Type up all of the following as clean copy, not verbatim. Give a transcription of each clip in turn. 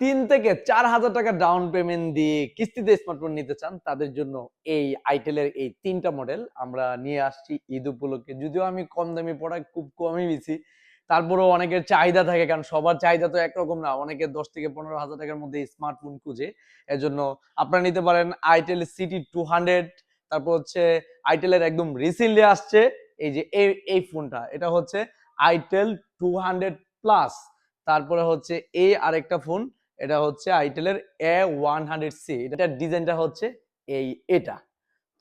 3 থেকে 4 হাজার টাকা ডাউন পেমেন্ট দিয়ে কিস্তিতে স্মার্টফোন নিতে চান, তাদের জন্য এই আইটেলের এই 3টা মডেল আমরা নিয়ে আসছি ঈদ উপলক্ষে। যদিও আমি কম দামি প্রোডাক্ট খুব কমই বেচি, তারপরেও অনেকের চাহিদা থাকে, কারণ সবার চাহিদা তো একরকম না। অনেকে 10 থেকে 15 হাজার টাকার মধ্যে স্মার্টফোন খুঁজে। এজন্য আপনারা নিতে পারেন আইটেল সিটি 200। তারপর হচ্ছে আইটেলের একদম রিসেন্টলি আসছে এই যে এই ফোনটা, এটা হচ্ছে আইটেল 200 প্লাস। তারপরে হচ্ছে এই আরেকটা ফোন, এটা হচ্ছে আইটেলের A100C। এটার ডিজাইনটা হচ্ছে এটা।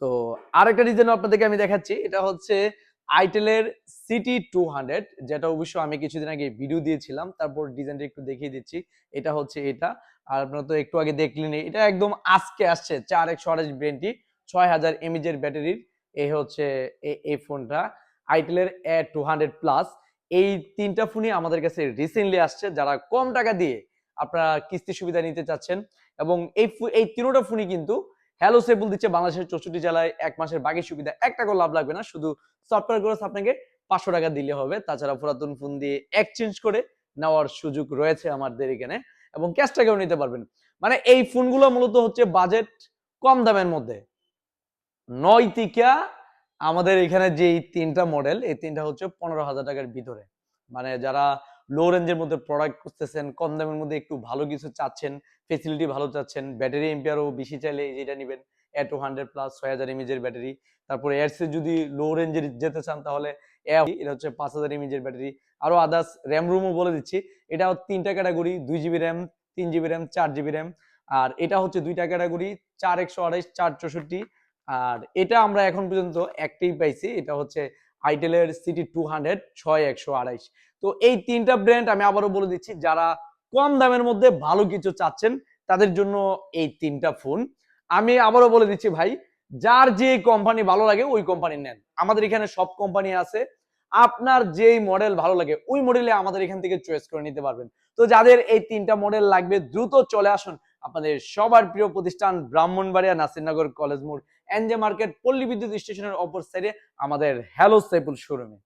তো আরেকটা ডিজাইন আপনাদেরকে আমি দেখাচ্ছি, এটা হচ্ছে আইটেলের সিটি 200, যেটা অবশ্য আমি কিছুদিন আগে ভিডিও দিয়েছিলাম। তারপর ডিজাইনটা একটু দেখিয়ে দিচ্ছি। এটা হচ্ছে এটা। আর আপনারা তো একটু আগে দেখলেন, এটা একদম আজকে আসছে 4128 ব্র্যান্ডটি, 6000 mAh এর ব্যাটারির। এই হচ্ছে এই ফোনটা আইটেলের A200 প্লাস। এই 3টা ফোনই আমাদের কাছে রিসেন্টলি আসছে। যারা কম টাকা দিয়ে আপনারা কিস্তি সুবিধা নিতে চাচ্ছেন, এবং এই 3টা ফোনই কিন্তু হ্যালো সেবল দিচ্ছে বাংলাদেশের 64 জেলায় 1 মাসের বাকি সুবিধা। 1 টাকাও লাভ লাগবে না, শুধু সফটওয়্যার খরচ আপনাকে 500 টাকা দিলে হবে। তাছাড়া পুরাতন ফোন দিয়ে এক্সচেঞ্জ করে নেওয়ার সুযোগ রয়েছে আমাদের এখানে, এবং ক্যাশ টাকাও নিতে পারবেন। মানে এই ফোনগুলো মূলত হচ্ছে বাজেট কম দামের মধ্যে। 9 থেকে আমাদের এখানে যে 3টা মডেল, এই 3টা হচ্ছে 15,000 টাকার ভিতরে। মানে যারা লো রেঞ্জের মধ্যে প্রোডাক্ট খুঁজতেছেন, কম দামের মধ্যে একটু ভালো কিছু চাচ্ছেন, ফেসিলিটি ভালো চাচ্ছেন, ব্যাটারি এম্পিয়ারও বেশি চাইলে যেটা নেবেন A200 প্লাস 6000 mAh এর ব্যাটারি। তারপরে এর চেয়ে যদি লো রেঞ্জের যেতে চান তাহলে এটা হচ্ছে 5000 mAh এর ব্যাটারি। আরো আদার্স র্যাম রুমও বলে দিচ্ছি। এটা 3টা category, 2GB RAM, 3GB RAM, 4GB RAM. আর এটা হচ্ছে 2টা ক্যাটাগরি, 4128, 464। আর এটা আমরা এখন পর্যন্ত একটাই পাইছি, এটা হচ্ছে আইটেলের সিটি 200 6128। তো এই 3টা ব্র্যান্ড আমি আবারও বলে দিচ্ছি, যারা কম দামের মধ্যে ভালো কিছু চাচ্ছেন তাদের জন্য এই 3টা ফোন। আমি আবারও বলে দিচ্ছি ভাই, যার যে কোম্পানি ভালো লাগে ওই কোম্পানি নেন। আমাদের এখানে সব কোম্পানি আছে, আপনার যেই মডেল ভালো লাগে ওই মডেলে আমাদের এখান থেকে চয়েস করে নিতে পারবেন। তো যাদের এই 3টা মডেল লাগবে দ্রুত চলে আসুন আপনাদের সবার প্রিয় প্রতিষ্ঠান ব্রাহ্মণবাড়িয়া নাসিরনগর কলেজ মোড়, এনজে মার্কেট, পল্লী বিদ্যুৎ স্টেশনের অপর সাইডে আমাদের হ্যালো সাইফুল শোরুমে।